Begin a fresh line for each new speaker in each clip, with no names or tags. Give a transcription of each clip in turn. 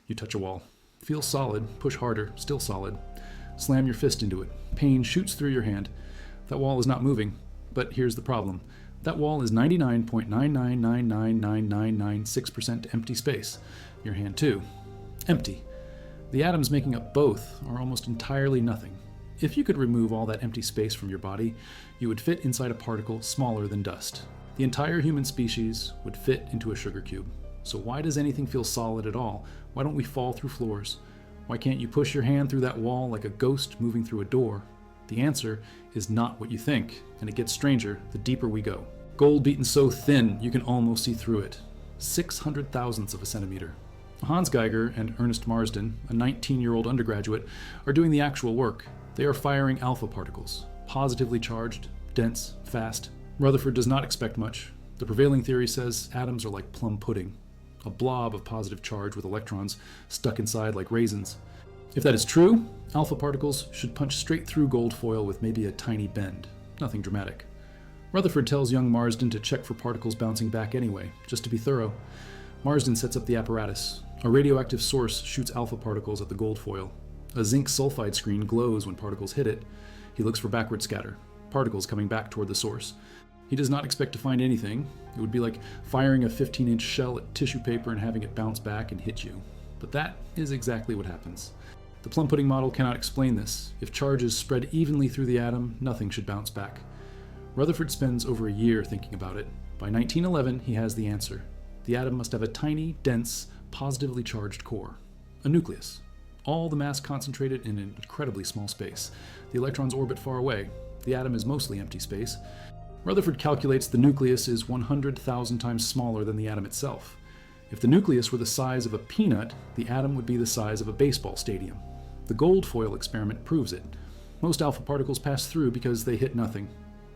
You touch a wall. Feels solid, push harder, still solid. Slam your fist into it. Pain shoots through your hand. That wall is not moving, but here's the problem. That wall is 99.9999996% empty space. Your hand too. Empty. The atoms making up both are almost entirely nothing. If you could remove all that empty space from your body, you would fit inside a particle smaller than dust. The entire human species would fit into a sugar cube. So why does anything feel solid at all? Why don't we fall through floors? Why can't you push your hand through that wall like a ghost moving through a door? The answer is not what you think, and it gets stranger the deeper we go. Gold beaten so thin you can almost see through it. 600 thousandths of a centimeter. Hans Geiger and Ernest Marsden, a 19-year-old undergraduate, are doing the actual work. They are firing alpha particles, positively charged, dense, fast. Rutherford does not expect much. The prevailing theory says atoms are like plum pudding, a blob of positive charge with electrons stuck inside like raisins. If that is true, alpha particles should punch straight through gold foil with maybe a tiny bend. Nothing dramatic. Rutherford tells young Marsden to check for particles bouncing back anyway, just to be thorough. Marsden sets up the apparatus. A radioactive source shoots alpha particles at the gold foil. A zinc sulfide screen glows when particles hit it. He looks for backward scatter, particles coming back toward the source. He does not expect to find anything. It would be like firing a 15-inch shell at tissue paper and having it bounce back and hit you. But that is exactly what happens. The plum pudding model cannot explain this. If charges spread evenly through the atom, nothing should bounce back. Rutherford spends over a year thinking about it. By 1911, he has the answer. The atom must have a tiny, dense, positively charged core. A nucleus. All the mass concentrated in an incredibly small space. The electrons orbit far away. The atom is mostly empty space. Rutherford calculates the nucleus is 100,000 times smaller than the atom itself. If the nucleus were the size of a peanut, the atom would be the size of a baseball stadium. The gold foil experiment proves it. Most alpha particles pass through because they hit nothing.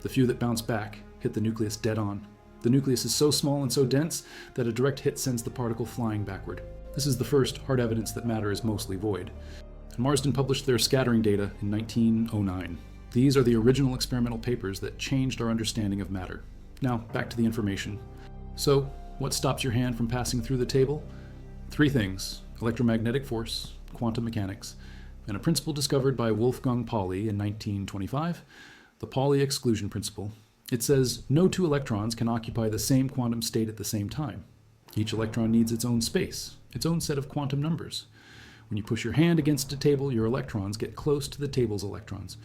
The few that bounce back hit the nucleus dead on. The nucleus is so small and so dense that a direct hit sends the particle flying backward. This is the first hard evidence that matter is mostly void. And Marsden published their scattering data in 1909. These are the original experimental papers that changed our understanding of matter. Now, back to the information. So, what stops your hand from passing through the table? Three things: electromagnetic force, quantum mechanics, and a principle discovered by Wolfgang Pauli in 1925, the Pauli exclusion principle. It says no two electrons can occupy the same quantum state at the same time. Each electron needs its own space, its own set of quantum numbers. When you push your hand against a table, your electrons get close to the table's electrons.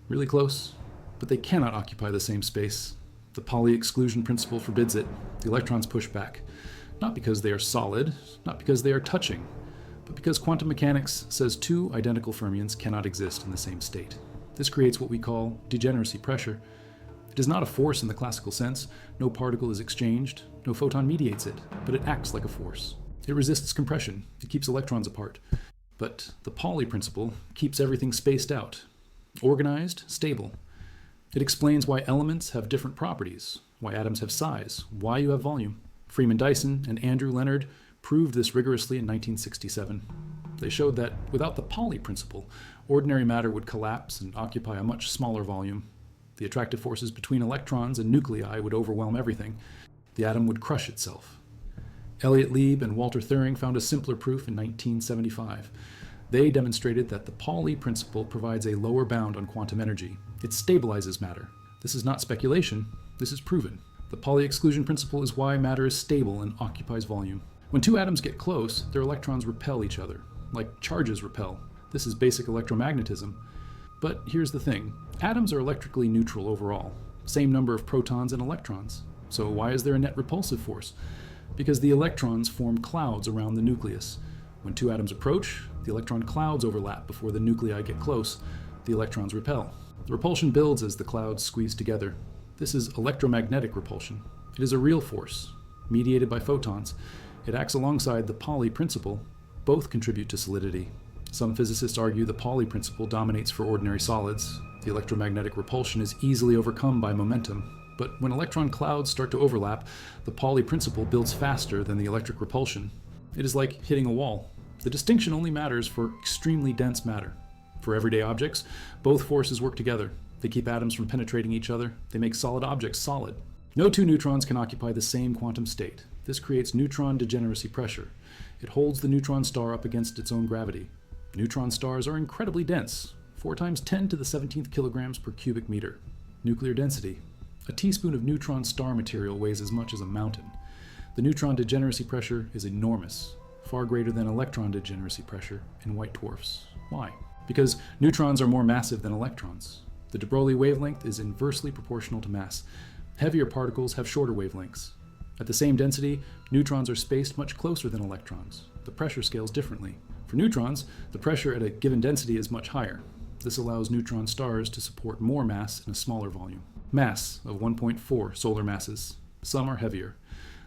Really close, but they cannot occupy the same space. The Pauli exclusion principle forbids it. The electrons push back, not because they are solid, not because they are touching, but because quantum mechanics says two identical fermions cannot exist in the same state. This creates what we call degeneracy pressure. It is not a force in the classical sense. No particle is exchanged, no photon mediates it, but it acts like a force. It resists compression, it keeps electrons apart. But the Pauli principle keeps everything spaced out, organized, stable. It explains why elements have different properties, why atoms have size, why you have volume. Freeman Dyson and Andrew Leonard proved this rigorously in 1967. They showed that without the Pauli principle, ordinary matter would collapse and occupy a much smaller volume. The attractive forces between electrons and nuclei would overwhelm everything. The atom would crush itself. Elliott Lieb and Walter Thirring found a simpler proof in 1975. They demonstrated that the Pauli principle provides a lower bound on quantum energy. It stabilizes matter. This is not speculation, this is proven. The Pauli exclusion principle is why matter is stable and occupies volume. When two atoms get close, their electrons repel each other, like charges repel. This is basic electromagnetism. But here's the thing. Atoms are electrically neutral overall. Same number of protons and electrons. So why is there a net repulsive force? Because the electrons form clouds around the nucleus. When two atoms approach, the electron clouds overlap before the nuclei get close. The electrons repel. The repulsion builds as the clouds squeeze together. This is electromagnetic repulsion. It is a real force, mediated by photons. It acts alongside the Pauli principle. Both contribute to solidity. Some physicists argue the Pauli principle dominates for ordinary solids. The electromagnetic repulsion is easily overcome by momentum. But when electron clouds start to overlap, the Pauli principle builds faster than the electric repulsion. It is like hitting a wall. The distinction only matters for extremely dense matter. For everyday objects, both forces work together. They keep atoms from penetrating each other. They make solid objects solid. No two neutrons can occupy the same quantum state. This creates neutron degeneracy pressure. It holds the neutron star up against its own gravity. Neutron stars are incredibly dense, 4 times 10 to the 17th kilograms per cubic meter. Nuclear density. A teaspoon of neutron star material weighs as much as a mountain. The neutron degeneracy pressure is enormous, far greater than electron degeneracy pressure in white dwarfs. Why? Because neutrons are more massive than electrons. The de Broglie wavelength is inversely proportional to mass. Heavier particles have shorter wavelengths. At the same density, neutrons are spaced much closer than electrons. The pressure scales differently. For neutrons, the pressure at a given density is much higher. This allows neutron stars to support more mass in a smaller volume. Mass of 1.4 solar masses. Some are heavier.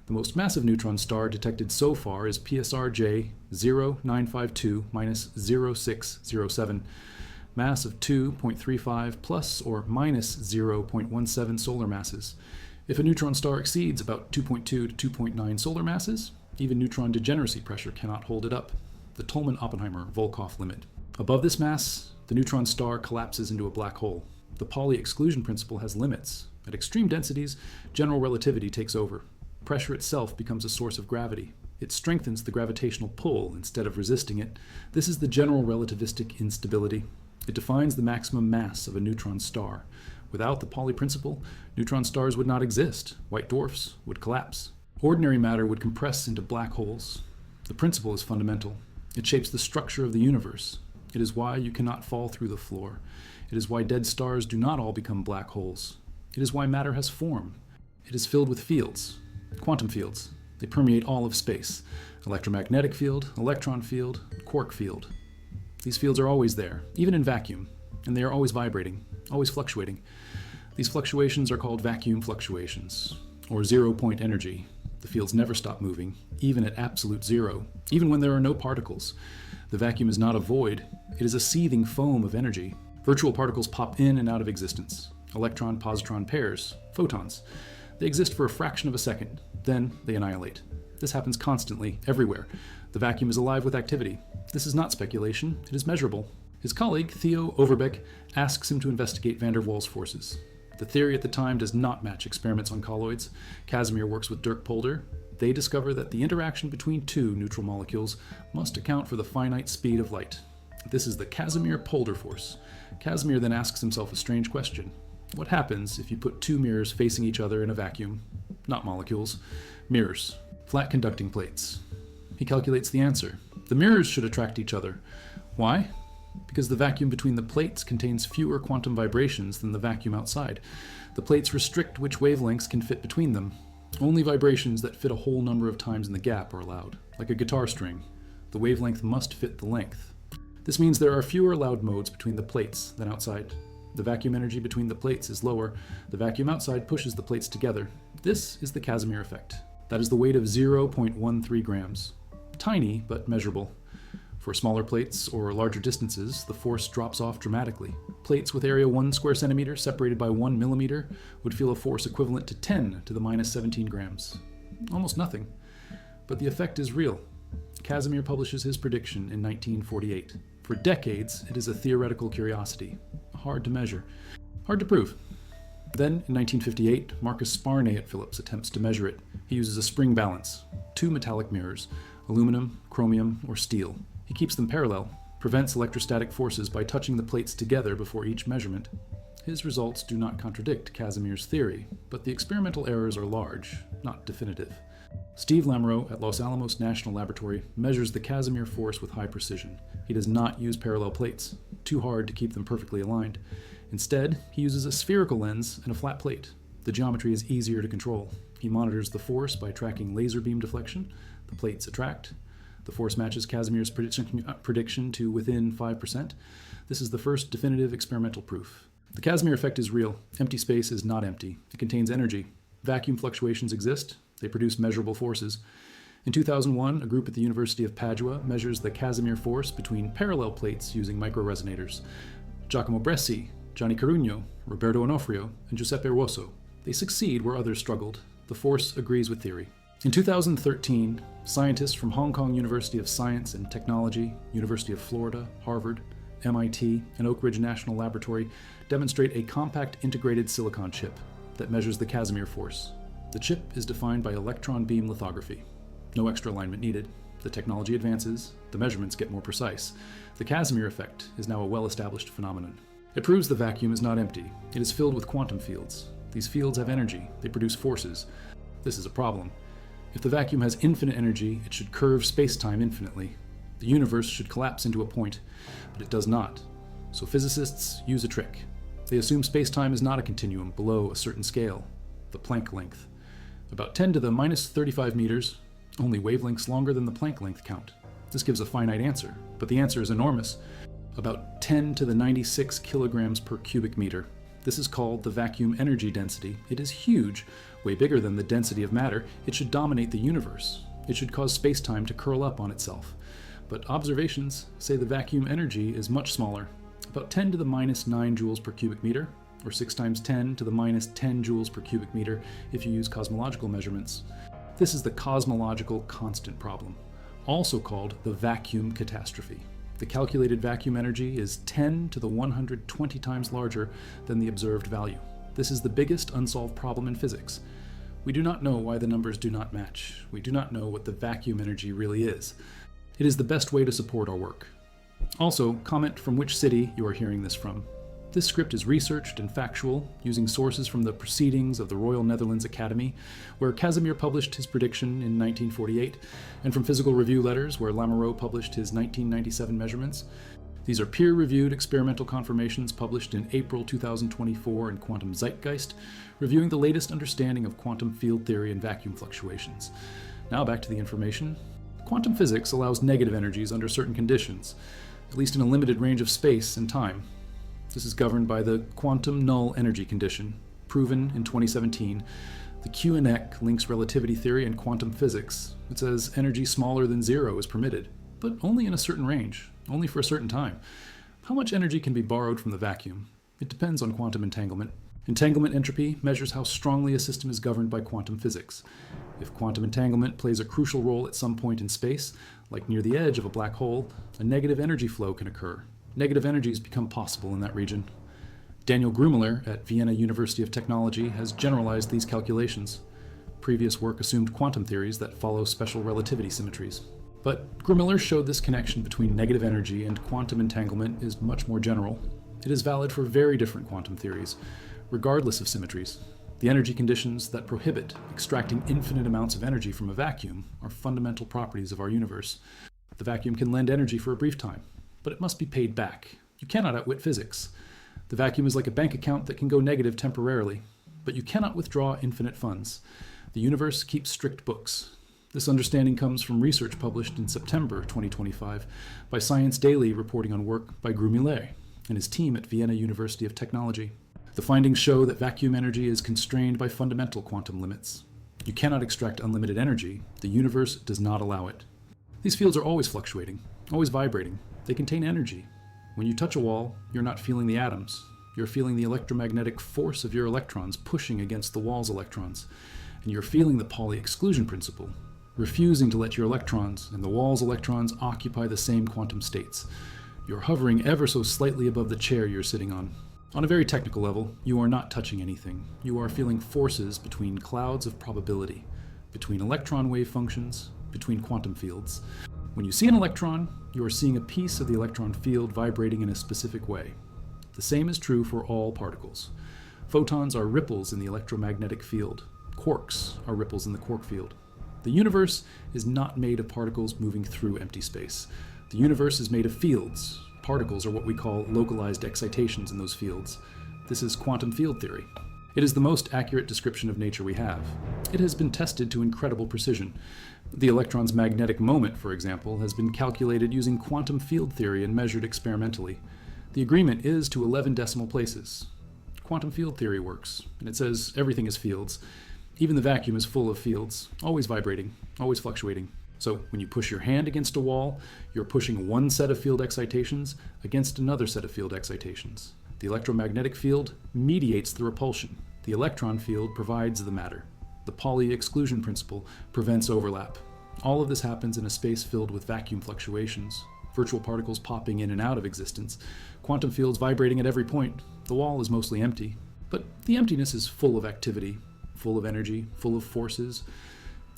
The most massive neutron star detected so far is PSR-J 0952-0607, mass of 2.35 plus or minus 0.17 solar masses. If a neutron star exceeds about 2.2 to 2.9 solar masses, even neutron degeneracy pressure cannot hold it up, the Tolman-Oppenheimer-Volkoff limit. Above this mass, the neutron star collapses into a black hole. The Pauli exclusion principle has limits. At extreme densities, general relativity takes over. Pressure itself becomes a source of gravity. It strengthens the gravitational pull instead of resisting it. This is the general relativistic instability. It defines the maximum mass of a neutron star. Without the Pauli principle, neutron stars would not exist. White dwarfs would collapse. Ordinary matter would compress into black holes. The principle is fundamental. It shapes the structure of the universe. It is why you cannot fall through the floor. It is why dead stars do not all become black holes. It is why matter has form. It is filled with fields, quantum fields. They permeate all of space. Electromagnetic field, electron field, quark field. These fields are always there, even in vacuum, and they are always vibrating, always fluctuating. These fluctuations are called vacuum fluctuations, or zero-point energy. The fields never stop moving, even at absolute zero, even when there are no particles. The vacuum is not a void. It is a seething foam of energy. Virtual particles pop in and out of existence. Electron-positron pairs, photons. They exist for a fraction of a second, then they annihilate. This happens constantly, everywhere. The vacuum is alive with activity. This is not speculation, it is measurable. His colleague, Theo Overbeck, asks him to investigate van der Waals forces. The theory at the time does not match experiments on colloids. Casimir works with Dirk Polder. They discover that the interaction between two neutral molecules must account for the finite speed of light. This is the Casimir-Polder force. Casimir then asks himself a strange question. What happens if you put two mirrors facing each other in a vacuum? Not molecules. Mirrors. Flat conducting plates. He calculates the answer. The mirrors should attract each other. Why? Because the vacuum between the plates contains fewer quantum vibrations than the vacuum outside. The plates restrict which wavelengths can fit between them. Only vibrations that fit a whole number of times in the gap are allowed, like a guitar string. The wavelength must fit the length. This means there are fewer allowed modes between the plates than outside. The vacuum energy between the plates is lower. The vacuum outside pushes the plates together. This is the Casimir effect. That is the weight of 0.13 grams. Tiny, but measurable. For smaller plates or larger distances, the force drops off dramatically. Plates with area 1 square centimeter separated by 1 millimeter would feel a force equivalent to 10 to the minus 17 grams. Almost nothing. But the effect is real. Casimir publishes his prediction in 1948. For decades, it is a theoretical curiosity. Hard to measure. Hard to prove. Then, in 1958, Marcus Sparnay at Philips attempts to measure it. He uses a spring balance, 2 metallic mirrors, aluminum, chromium, or steel. He keeps them parallel, prevents electrostatic forces by touching the plates together before each measurement. His results do not contradict Casimir's theory, but the experimental errors are large, not definitive. Steve Lamoureux at Los Alamos National Laboratory measures the Casimir force with high precision. He does not use parallel plates, too hard to keep them perfectly aligned. Instead, he uses a spherical lens and a flat plate. The geometry is easier to control. He monitors the force by tracking laser beam deflection. The plates attract. The force matches Casimir's prediction to within 5%. This is the first definitive experimental proof. The Casimir effect is real. Empty space is not empty. It contains energy. Vacuum fluctuations exist. They produce measurable forces. In 2001, a group at the University of Padua measures the Casimir force between parallel plates using microresonators. Giacomo Bresci, Gianni Carugno, Roberto Onofrio, and Giuseppe Ruoso. They succeed where others struggled. The force agrees with theory. In 2013, scientists from Hong Kong University of Science and Technology, University of Florida, Harvard, MIT, and Oak Ridge National Laboratory demonstrate a compact integrated silicon chip that measures the Casimir force. The chip is defined by electron beam lithography. No extra alignment needed. The technology advances, the measurements get more precise. The Casimir effect is now a well-established phenomenon. It proves the vacuum is not empty. It is filled with quantum fields. These fields have energy. They produce forces. This is a problem. If the vacuum has infinite energy, it should curve space-time infinitely. The universe should collapse into a point, but it does not. So physicists use a trick. They assume space-time is not a continuum below a certain scale, the Planck length. About 10 to the minus 35 meters, only wavelengths longer than the Planck length count. This gives a finite answer, but the answer is enormous. About 10 to the 96 kilograms per cubic meter. This is called the vacuum energy density. It is huge, way bigger than the density of matter. It should dominate the universe. It should cause space-time to curl up on itself. But observations say the vacuum energy is much smaller, about 10 to the minus 9 joules per cubic meter, or 6 times 10 to the minus 10 joules per cubic meter if you use cosmological measurements. This is the cosmological constant problem, also called the vacuum catastrophe. The calculated vacuum energy is 10 to the 120 times larger than the observed value. This is the biggest unsolved problem in physics. We do not know why the numbers do not match. We do not know what the vacuum energy really is. It is the best way to support our work. Also, comment from which city you are hearing this from. This script is researched and factual, using sources from the Proceedings of the Royal Netherlands Academy, where Casimir published his prediction in 1948, and from Physical Review Letters, where Lamoureux published his 1997 measurements. These are peer-reviewed experimental confirmations published in April 2024 in Quantum Zeitgeist, reviewing the latest understanding of quantum field theory and vacuum fluctuations. Now back to the information. Quantum physics allows negative energies under certain conditions, at least in a limited range of space and time. This is governed by the quantum null energy condition, proven in 2017. The Q&Eck links relativity theory and quantum physics. It says energy smaller than zero is permitted, but only in a certain range, only for a certain time. How much energy can be borrowed from the vacuum? It depends on quantum entanglement. Entanglement entropy measures how strongly a system is governed by quantum physics. If quantum entanglement plays a crucial role at some point in space, like near the edge of a black hole, a negative energy flow can occur. Negative energies become possible in that region. Daniel Grumeler at Vienna University of Technology has generalized these calculations. Previous work assumed quantum theories that follow special relativity symmetries. But Grumeler showed this connection between negative energy and quantum entanglement is much more general. It is valid for very different quantum theories, regardless of symmetries. The energy conditions that prohibit extracting infinite amounts of energy from a vacuum are fundamental properties of our universe. The vacuum can lend energy for a brief time, but it must be paid back. You cannot outwit physics. The vacuum is like a bank account that can go negative temporarily, but you cannot withdraw infinite funds. The universe keeps strict books. This understanding comes from research published in September 2025 by Science Daily, reporting on work by Grumeler and his team at Vienna University of Technology. The findings show that vacuum energy is constrained by fundamental quantum limits. You cannot extract unlimited energy. The universe does not allow it. These fields are always fluctuating, always vibrating. They contain energy. When you touch a wall, you're not feeling the atoms. You're feeling the electromagnetic force of your electrons pushing against the wall's electrons. And you're feeling the Pauli exclusion principle, refusing to let your electrons and the wall's electrons occupy the same quantum states. You're hovering ever so slightly above the chair you're sitting on. On a very technical level, you are not touching anything. You are feeling forces between clouds of probability, between electron wave functions, between quantum fields. When you see an electron, you are seeing a piece of the electron field vibrating in a specific way. The same is true for all particles. Photons are ripples in the electromagnetic field. Quarks are ripples in the quark field. The universe is not made of particles moving through empty space. The universe is made of fields. Particles are what we call localized excitations in those fields. This is quantum field theory. It is the most accurate description of nature we have. It has been tested to incredible precision. The electron's magnetic moment, for example, has been calculated using quantum field theory and measured experimentally. The agreement is to 11 decimal places. Quantum field theory works, and it says everything is fields. Even the vacuum is full of fields, always vibrating, always fluctuating. So when you push your hand against a wall, you're pushing one set of field excitations against another set of field excitations. The electromagnetic field mediates the repulsion. The electron field provides the matter. The Pauli exclusion principle prevents overlap. All of this happens in a space filled with vacuum fluctuations, virtual particles popping in and out of existence, quantum fields vibrating at every point. The wall is mostly empty, but the emptiness is full of activity. full of energy, full of forces.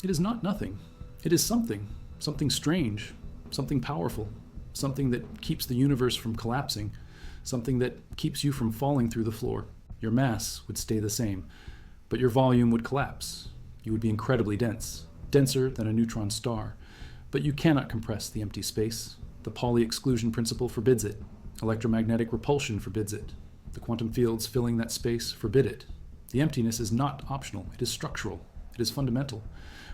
It is not nothing. It is something strange, something powerful, something that keeps the universe from collapsing, something that keeps you from falling through the floor. Your mass would stay the same, but your volume would collapse. You would be incredibly dense, denser than a neutron star. But you cannot compress the empty space. The Pauli exclusion principle forbids it. Electromagnetic repulsion forbids it. The quantum fields filling that space forbid it. The emptiness is not optional. It is structural. It is fundamental.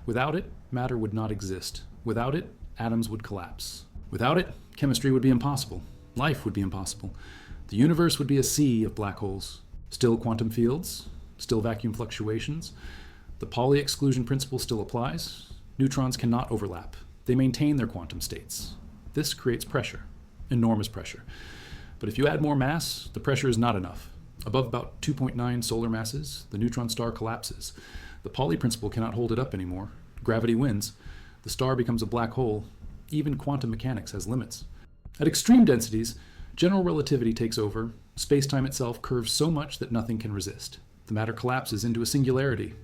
Without it, matter would not exist. Without it, atoms would collapse. Without it, chemistry would be impossible. Life would be impossible. The universe would be a sea of black holes. Still quantum fields, still vacuum fluctuations. The Pauli exclusion principle still applies. Neutrons cannot overlap. They maintain their quantum states. This creates pressure, enormous pressure. But if you add more mass, the pressure is not enough. Above about 2.9 solar masses, the neutron star collapses. The Pauli principle cannot hold it up anymore. Gravity wins. The star becomes a black hole. Even quantum mechanics has limits. At extreme densities, general relativity takes over. Space-time itself curves so much that nothing can resist. The matter collapses into a singularity,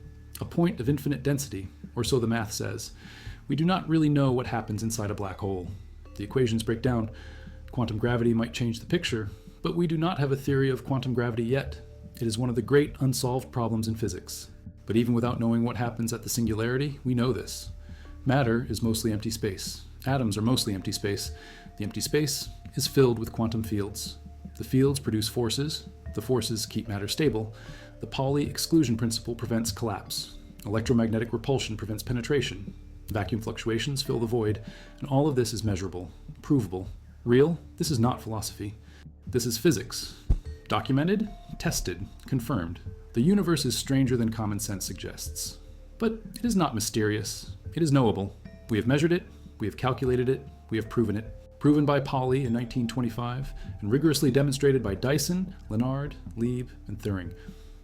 a point of infinite density, or so the math says. We do not really know what happens inside a black hole. The equations break down. Quantum gravity might change the picture, but we do not have a theory of quantum gravity yet. It is one of the great unsolved problems in physics. But even without knowing what happens at the singularity, we know this. Matter is mostly empty space. Atoms are mostly empty space. The empty space is filled with quantum fields. The fields produce forces. The forces keep matter stable. The Pauli exclusion principle prevents collapse. Electromagnetic repulsion prevents penetration. Vacuum fluctuations fill the void, and all of this is measurable, provable. Real? This is not philosophy. This is physics. Documented, tested, confirmed. The universe is stranger than common sense suggests. But it is not mysterious. It is knowable. We have measured it, we have calculated it, we have proven it. Proven by Pauli in 1925, and rigorously demonstrated by Dyson, Lenard, Lieb, and Thuring.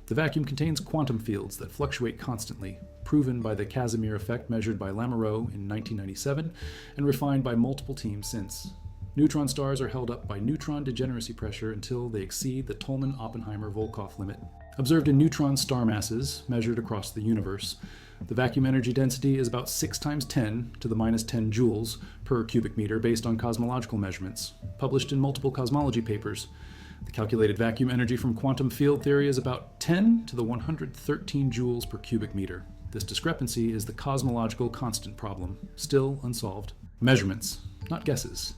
The vacuum contains quantum fields that fluctuate constantly, proven by the Casimir effect measured by Lamoureux in 1997, and refined by multiple teams since. Neutron stars are held up by neutron degeneracy pressure until they exceed the Tolman-Oppenheimer-Volkoff limit. Observed in neutron star masses measured across the universe, the vacuum energy density is about 6 times 10 to the minus 10 joules per cubic meter based on cosmological measurements, published in multiple cosmology papers. The calculated vacuum energy from quantum field theory is about 10 to the 113 joules per cubic meter. This discrepancy is the cosmological constant problem, still unsolved. Measurements, not guesses.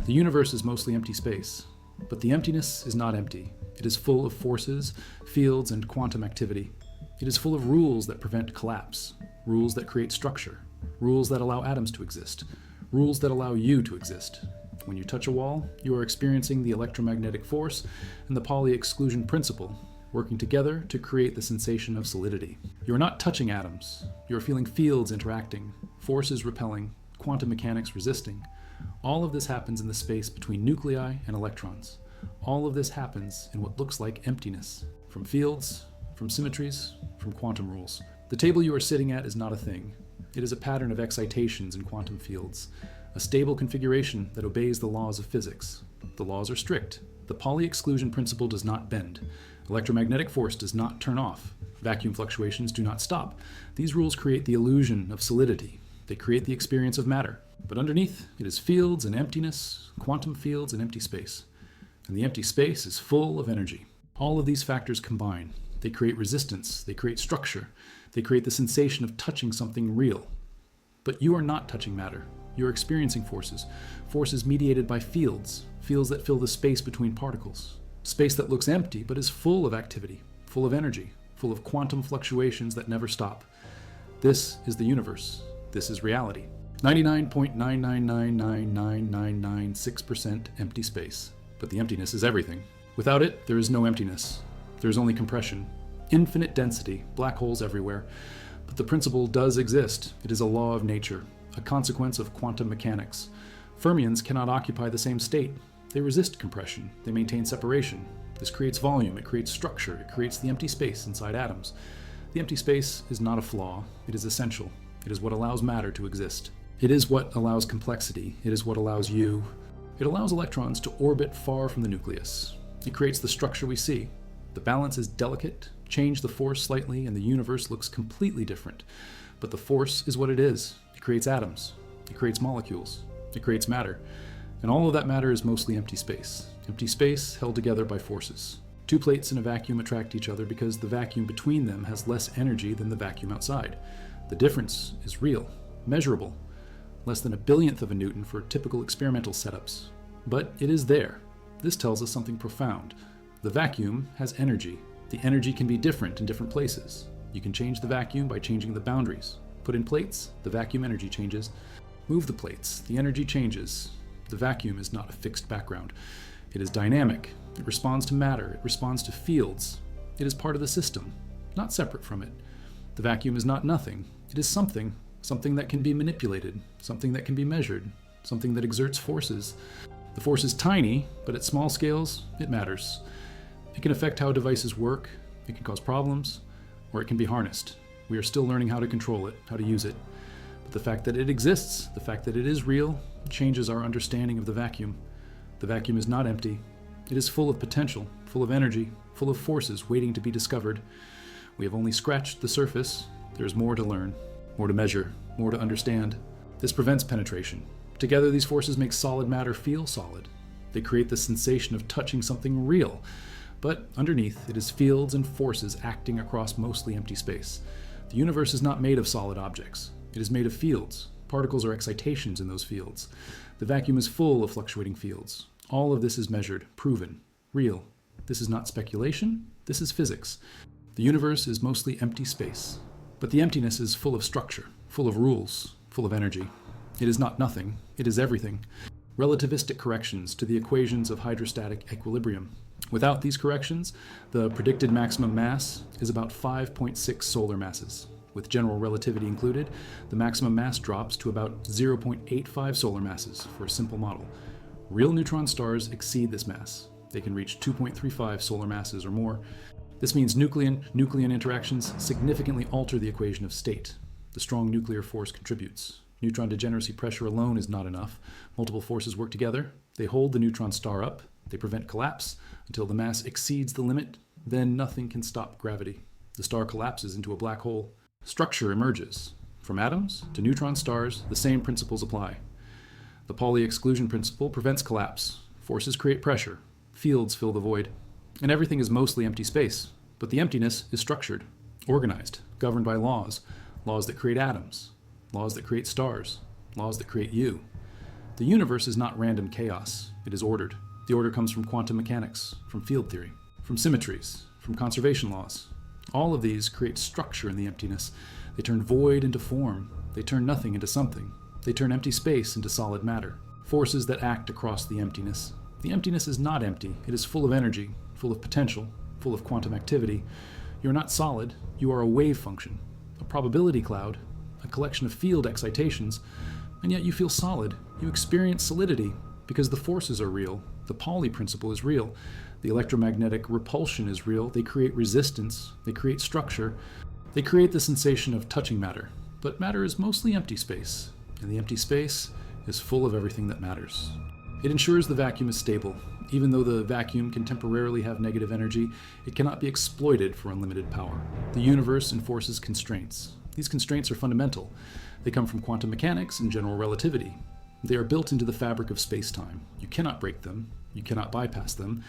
The universe is mostly empty space, but the emptiness is not empty. It is full of forces, fields, and quantum activity. It is full of rules that prevent collapse, rules that create structure, rules that allow atoms to exist, rules that allow you to exist. When you touch a wall, you are experiencing the electromagnetic force and the Pauli exclusion principle, working together to create the sensation of solidity. You are not touching atoms. You are feeling fields interacting, forces repelling, quantum mechanics resisting. All of this happens in the space between nuclei and electrons. All of this happens in what looks like emptiness, from fields, from symmetries, from quantum rules. The table you are sitting at is not a thing. It is a pattern of excitations in quantum fields, a stable configuration that obeys the laws of physics. The laws are strict. The Pauli exclusion principle does not bend. Electromagnetic force does not turn off. Vacuum fluctuations do not stop. These rules create the illusion of solidity. They create the experience of matter. But underneath, it is fields and emptiness, quantum fields and empty space. And the empty space is full of energy. All of these factors combine. They create resistance. They create structure. They create the sensation of touching something real. But you are not touching matter. You are experiencing forces. Forces mediated by fields. Fields that fill the space between particles. Space that looks empty but is full of activity, full of energy, full of quantum fluctuations that never stop. This is the universe. This is reality. 99.9999996% empty space. But the emptiness is everything. Without it, there is no emptiness. There is only compression. Infinite density, black holes everywhere. But the principle does exist. It is a law of nature, a consequence of quantum mechanics. Fermions cannot occupy the same state. They resist compression. They maintain separation. This creates volume. It creates structure. It creates the empty space inside atoms. The empty space is not a flaw. It is essential. It is what allows matter to exist. It is what allows complexity. It is what allows you. It allows electrons to orbit far from the nucleus. It creates the structure we see. The balance is delicate, Change the force slightly and the universe looks completely different. But the force is what it is. It creates atoms. It creates molecules. It creates matter. And all of that matter is mostly empty space. Empty space held together by forces. Two plates in a vacuum attract each other because the vacuum between them has less energy than the vacuum outside. The difference is real, measurable, less than a billionth of a Newton for typical experimental setups. But it is there. This tells us something profound. The vacuum has energy. The energy can be different in different places. You can change the vacuum by changing the boundaries. Put in plates, the vacuum energy changes. Move the plates, the energy changes. The vacuum is not a fixed background. It is dynamic. It responds to matter. It responds to fields. It is part of the system, not separate from it. The vacuum is not nothing. It is something that can be manipulated, something that can be measured, something that exerts forces. The force is tiny, but at small scales, it matters. It can affect how devices work, it can cause problems, or it can be harnessed. We are still learning how to control it, how to use it. But the fact that it exists, the fact that it is real, changes our understanding of the vacuum. The vacuum is not empty. It is full of potential, full of energy, full of forces waiting to be discovered. We have only scratched the surface. There is more to learn, more to measure, more to understand. This prevents penetration. Together, these forces make solid matter feel solid. They create the sensation of touching something real. But underneath, it is fields and forces acting across mostly empty space. The universe is not made of solid objects. It is made of fields. Particles are excitations in those fields. The vacuum is full of fluctuating fields. All of this is measured, proven, real. This is not speculation. This is physics. The universe is mostly empty space. But the emptiness is full of structure, full of rules, full of energy. It is not nothing. It is everything. Relativistic corrections to the equations of hydrostatic equilibrium. Without these corrections, the predicted maximum mass is about 5.6 solar masses. With general relativity included, the maximum mass drops to about 0.85 solar masses for a simple model. Real neutron stars exceed this mass. They can reach 2.35 solar masses or more. This means nucleon interactions significantly alter the equation of state. The strong nuclear force contributes. Neutron degeneracy pressure alone is not enough. Multiple forces work together. They hold the neutron star up. They prevent collapse until the mass exceeds the limit. Then nothing can stop gravity. The star collapses into a black hole. Structure emerges. From atoms to neutron stars, the same principles apply. The Pauli exclusion principle prevents collapse. Forces create pressure. Fields fill the void. And everything is mostly empty space. But the emptiness is structured, organized, governed by laws. Laws that create atoms. Laws that create stars. Laws that create you. The universe is not random chaos. It is ordered. The order comes from quantum mechanics, from field theory, from symmetries, from conservation laws. All of these create structure in the emptiness. They turn void into form. They turn nothing into something. They turn empty space into solid matter. Forces that act across the emptiness. The emptiness is not empty. It is full of energy, full of potential, full of quantum activity. You are not solid. You are a wave function, a probability cloud, a collection of field excitations, and yet you feel solid. You experience solidity because the forces are real. The Pauli principle is real. The electromagnetic repulsion is real. They create resistance. They create structure. They create the sensation of touching matter. But matter is mostly empty space, and the empty space is full of everything that matters. It ensures the vacuum is stable. Even though the vacuum can temporarily have negative energy, it cannot be exploited for unlimited power. The universe enforces constraints. These constraints are fundamental. They come from quantum mechanics and general relativity. They are built into the fabric of space-time. You cannot break them. You cannot bypass them.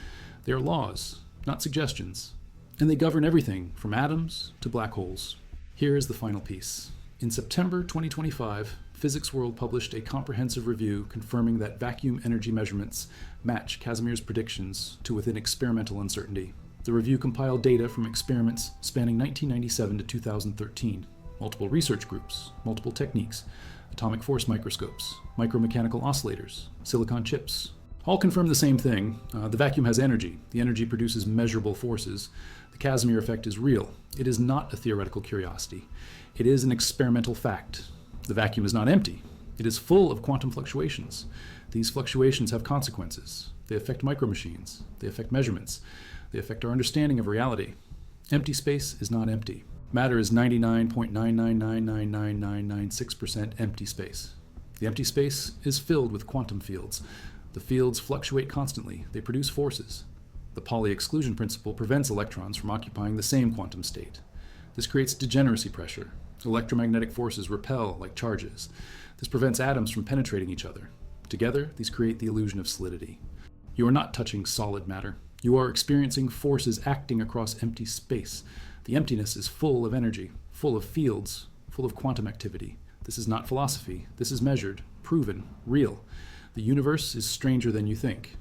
They are laws, not suggestions. And they govern everything from atoms to black holes. Here is the final piece. In September 2025, Physics World published a comprehensive review confirming that vacuum energy measurements match Casimir's predictions to within experimental uncertainty. The review compiled data from experiments spanning 1997 to 2013, multiple research groups, multiple techniques, atomic force microscopes, micromechanical oscillators, silicon chips. All confirm the same thing. The vacuum has energy. The energy produces measurable forces. The Casimir effect is real. It is not a theoretical curiosity. It is an experimental fact. The vacuum is not empty. It is full of quantum fluctuations. These fluctuations have consequences. They affect micromachines. They affect measurements. They affect our understanding of reality. Empty space is not empty. Matter is 99.9999996% empty space. The empty space is filled with quantum fields. The fields fluctuate constantly. They produce forces. The Pauli exclusion principle prevents electrons from occupying the same quantum state. This creates degeneracy pressure. Electromagnetic forces repel like charges. This prevents atoms from penetrating each other. Together, these create the illusion of solidity. You are not touching solid matter. You are experiencing forces acting across empty space. The emptiness is full of energy, full of fields, full of quantum activity. This is not philosophy. This is measured, proven, real. The universe is stranger than you think.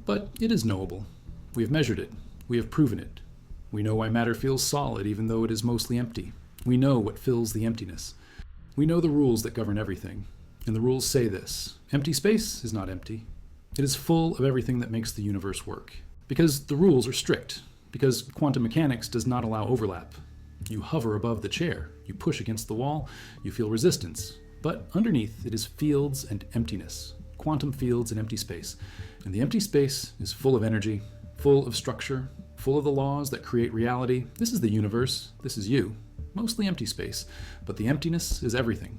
But it is knowable. We have measured it. We have proven it. We know why matter feels solid even though it is mostly empty. We know what fills the emptiness. We know the rules that govern everything. And the rules say this: empty space is not empty. It is full of everything that makes the universe work. Because the rules are strict. Because quantum mechanics does not allow overlap. You hover above the chair. You push against the wall. You feel resistance. But underneath it is fields and emptiness. Quantum fields and empty space. And the empty space is full of energy, full of structure, full of the laws that create reality. This is the universe. This is you. Mostly empty space. But the emptiness is everything.